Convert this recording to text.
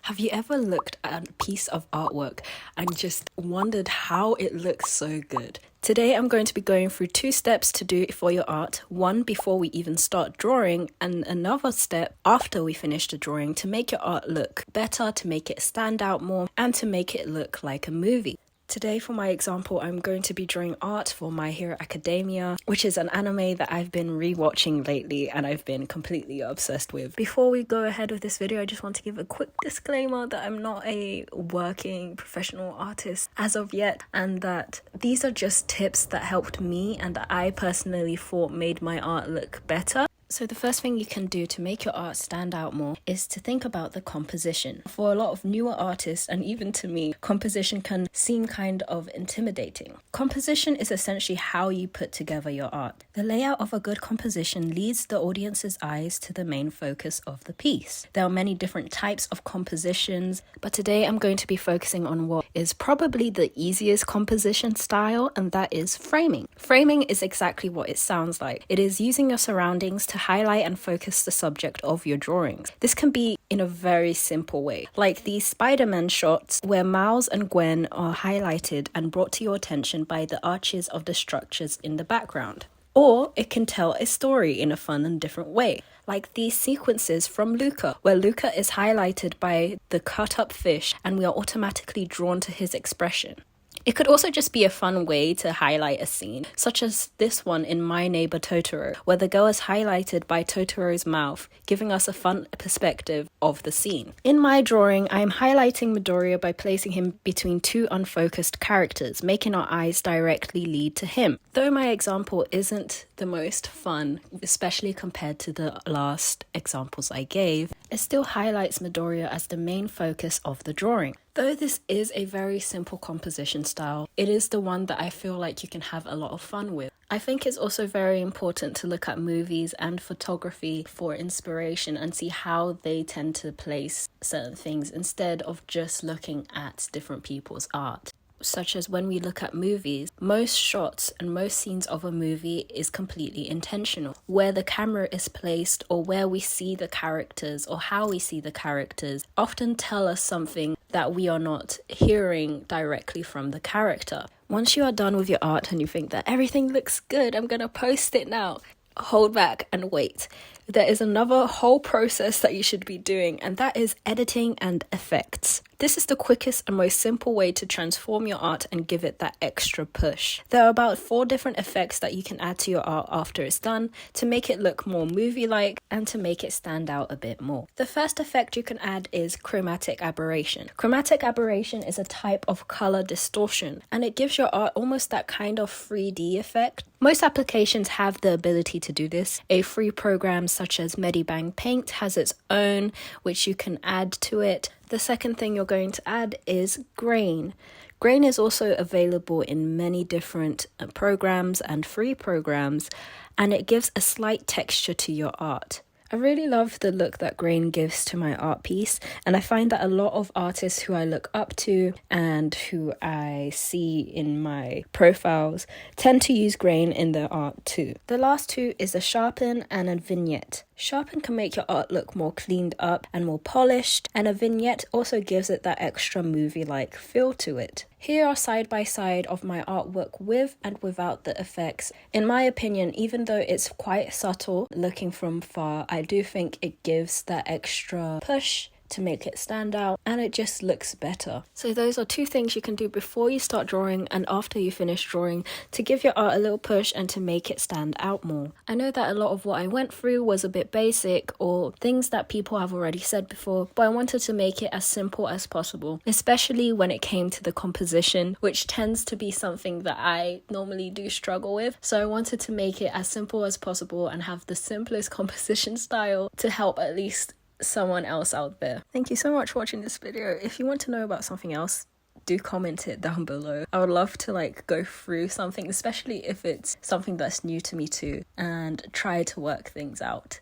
Have you ever looked at a piece of artwork and just wondered how it looks so good? Today I'm going to be going through 2 steps to do for your art. One before we even start drawing, and another step after we finish the drawing to make your art look better, to make it stand out more, and to make it look like a movie. Today for my example, I'm going to be drawing art for My Hero Academia, which is an anime that I've been rewatching lately and I've been completely obsessed with. Before we go ahead with this video, I just want to give a quick disclaimer that I'm not a working professional artist as of yet, and that these are just tips that helped me and that I personally thought made my art look better. So the first thing you can do to make your art stand out more is to think about the composition. For a lot of newer artists, and even to me, composition can seem kind of intimidating. Composition is essentially how you put together your art. The layout of a good composition leads the audience's eyes to the main focus of the piece. There are many different types of compositions, but today I'm going to be focusing on what is probably the easiest composition style, and that is framing. Framing is exactly what it sounds like. It is using your surroundings to highlight and focus the subject of your drawings. This can be in a very simple way, like these Spider-Man shots where Miles and Gwen are highlighted and brought to your attention by the arches of the structures in the background. Or it can tell a story in a fun and different way, like these sequences from Luca, where Luca is highlighted by the cut-up fish and we are automatically drawn to his expression. It could also just be a fun way to highlight a scene, such as this one in My Neighbor Totoro, where the girl is highlighted by Totoro's mouth, giving us a fun perspective of the scene. In my drawing, I am highlighting Midoriya by placing him between 2 unfocused characters, making our eyes directly lead to him. Though my example isn't the most fun, especially compared to the last examples I gave, it still highlights Midoriya as the main focus of the drawing. Though this is a very simple composition style, it is the one that I feel like you can have a lot of fun with. I think it's also very important to look at movies and photography for inspiration and see how they tend to place certain things instead of just looking at different people's art. Such as when we look at movies, most shots and most scenes of a movie is completely intentional. Where the camera is placed or where we see the characters or how we see the characters often tell us something that we are not hearing directly from the character. Once you are done with your art and you think that everything looks good, I'm gonna post it now, hold back and wait. There is another whole process that you should be doing, and that is editing and effects. This is the quickest and most simple way to transform your art and give it that extra push. There are about 4 different effects that you can add to your art after it's done to make it look more movie-like and to make it stand out a bit more. The first effect you can add is chromatic aberration. Chromatic aberration is a type of color distortion, and it gives your art almost that kind of 3D effect. Most applications have the ability to do this. A free program such as Medibang Paint has its own, which you can add to it. The second thing you're going to add is grain. Grain is also available in many different programs and free programs, and it gives a slight texture to your art. I really love the look that grain gives to my art piece, and I find that a lot of artists who I look up to and who I see in my profiles tend to use grain in their art too. The last 2 is a sharpen and a vignette. Sharpen can make your art look more cleaned up and more polished, and a vignette also gives it that extra movie-like feel to it. Here are side by side of my artwork with and without the effects. In my opinion, even though it's quite subtle looking from far, I do think it gives that extra push to make it stand out, and it just looks better. So those are 2 things you can do before you start drawing and after you finish drawing to give your art a little push and to make it stand out more. I know that a lot of what I went through was a bit basic or things that people have already said before, but I wanted to make it as simple as possible, especially when it came to the composition, which tends to be something that I normally do struggle with. So I wanted to make it as simple as possible and have the simplest composition style to help at least someone else out there. Thank you so much for watching this video. If you want to know about something else, do comment it down below. I would love to go through something, especially if it's something that's new to me too, and try to work things out.